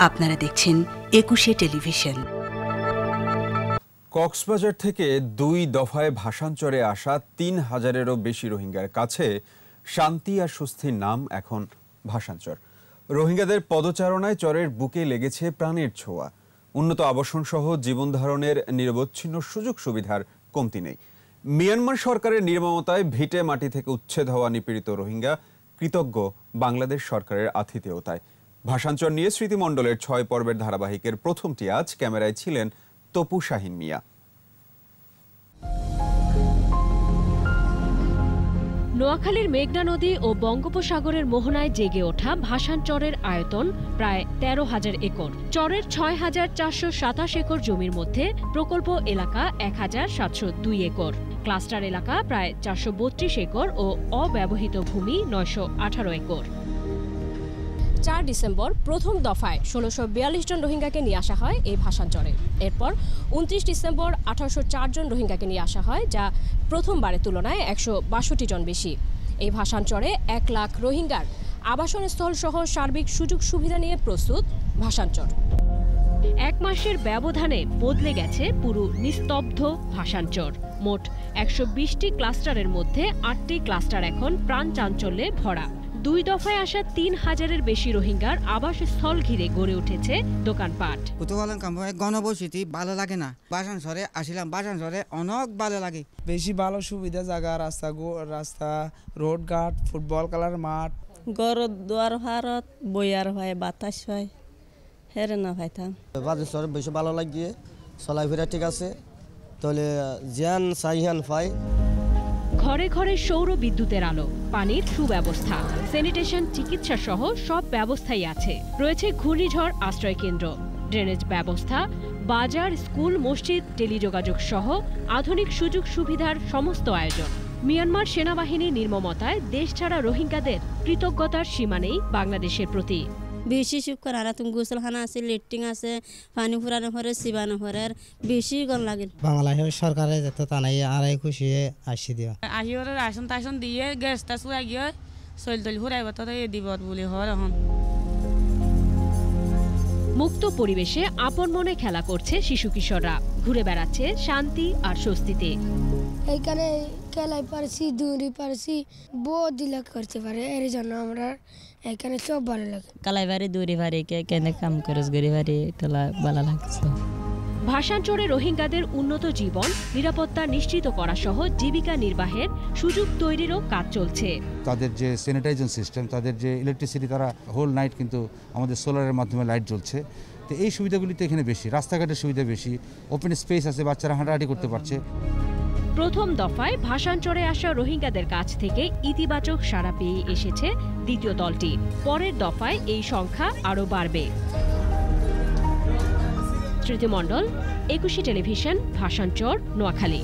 আপনারা দেখছেন একুশে টেলিভিশন। কক্সবাজার থেকে 2 দফায় ভাষান্তরে আসা 3000-এরও বেশি রোহিঙ্গার কাছে শান্তি আর স্বস্তির নাম এখন ভাষান্তর। রোহিঙ্গাদের পদচারণায় চরের বুকে লেগেছে প্রাণের ছোঁয়া। উন্নত আবাসন সহ জীবন ধারণের নিরবচ্ছিন্ন সুযোগ সুবিধার কমতি নেই। মিয়ানমার সরকারের নির্মমতায় ভিটে মাটি থেকে উচ্ছেদ হওয়া নিপীড়িত রোহিঙ্গা কৃতজ্ঞ বাংলাদেশ সরকারের আতিথেয়তায়। ভাষান্তর নিয়ে স্মৃতিমণ্ডলের 6 পর্বের ধারাবাহিকের প্রথমটি আজ। ক্যামেরায় ছিলেন তপু শাহিন মিয়া। নোয়াখালীর মেঘনা নদী ও বঙ্গোপসাগরের মোহনায় জেগে ওঠা ভাসান চরের আয়তন প্রায় 13,000 একর। চরের 6,427 একর জমির মধ্যে প্রকল্প এলাকা 1,702 একর, ক্লাস্টার এলাকা প্রায় 432 একর ও অব্যবহৃত ভূমি 918 একর। 4 ডিসেম্বর প্রথম দফায় 1642 জন রোহিঙ্গাকে নিয়ে আসা হয় এই ভাষান্তরে। এরপর 29 ডিসেম্বর 1804 জন রোহিঙ্গাকে নিয়ে আসা হয়, যা প্রথমবারের তুলনায় 162 জন বেশি। এই ভাষান্তরে 1 লাখ রোহিঙ্গার আবাসন স্থল সহ সার্বিক সুযোগ সুবিধা নিয়ে প্রস্তুত ভাষান্তর। 1 মাসের ব্যবধানে বদলে গেছে পুরো নিস্তব্ধ ভাষান্তর। মোট 120টি ক্লাস্টারের মধ্যে 8টি ক্লাস্টার এখন প্রাণ চাঞ্চল্যে ভরা। 2 দফায় আসা 3000-এর বেশি রোহিঙ্গার আবাসস্থল ঘিরে গড়ে উঠেছে দোকানপাট। গণবসতি ভালো লাগে না, বাসানসরে আসিলাম, বাসানসরে অনেক ভালো লাগে। বেশি ভালো সুবিধা জায়গা, রাস্তা রোড ঘাট, ফুটবল খেলার মাঠ, ঘর দুয়ার ভারত বইয়ার হয়, বাতাস হয়, হেরে না ভাইতাম। বাসানসরে বেশি ভালো লাগিয়ে চলাফেরা ঠিক আছে, তাহলে জ্ঞান সাইহান পাই। ঘরে ঘরে সৌর বিদ্যুতের আলো, পানির সুব্যবস্থা, স্যানিটেশন, চিকিৎসা সহ সব ব্যবস্থাই আছে। রয়েছে ঘূর্ণিঝড় আশ্রয় কেন্দ্র, ড্রেনেজ ব্যবস্থা, বাজার, স্কুল, মসজিদ, টেলিযোগাযোগ সহ আধুনিক সুযোগ সুবিধার সমস্ত আয়োজন। মিয়ানমার সেনাবাহিনীর নির্মমতায় দেশ ছাড়া রোহিঙ্গাদের কৃতজ্ঞতার সীমা নেই বাংলাদেশের প্রতি। বেশি শুক্র আর তুমি গোসলখানা আছে, লেট্রিন আছে, পানি ফুরানো পরে সিবানো পরে বেশি গন লাগে। বাংলাদেশের সরকারে যত তানাই আড়াই খুশি আসি দিয়া আহি ওরা রাশন টাশন দিয়ে গ্যাস টাস লাগিয়ে চল তল ফুরাইব তো দিব বলে হয়। এখন মুক্ত পরিবেশে আপন মনে খেলা করছে শিশু কিশোররা, ঘুরে বেড়াচ্ছে শান্তি আর স্বস্তিতে। এইখানে খেলাই পারছি, দৌড়ি পারছি, বহুত দিলা করতে পারে, এর জন্য আমরা এখানে সব ভালো লাগে। কালাই বাড়ি দৌড়ি বাড়ি কেন কাম করে গড়ি বাড়ি তোলা ভালো লাগছে। ভাষান্তরে রোহিঙ্গাদের উন্নত জীবন, নিরাপত্তা নিশ্চিত করা সহ জীবিকা নির্বাহের সুযোগ তৈরিরও কাজ চলছে। তাদের যে স্যানিটাইজেশন সিস্টেম, তাদের যে ইলেকট্রিসিটি, তারা হোল নাইট কিন্তু আমাদের সোলারের মাধ্যমে লাইট জ্বলছে। তো এই সুবিধাগুলি তো এখানে বেশি, রাস্তাঘাটের সুবিধা বেশি, ওপেন স্পেস আছে, বাচ্চারা হাঁটাহাঁটি করতে পারছে। প্রথম দফায় ভাষান্তরে আসা রোহিঙ্গাদের কাছ থেকে ইতিবাচক সাড়া পেয়ে এসেছে দ্বিতীয় দলটি। পরের দফায় এই সংখ্যা আরও বাড়বে। স্মৃতিমণ্ডল, একুশে টেলিভিশন, ভাষান্তর, নোয়াখালী।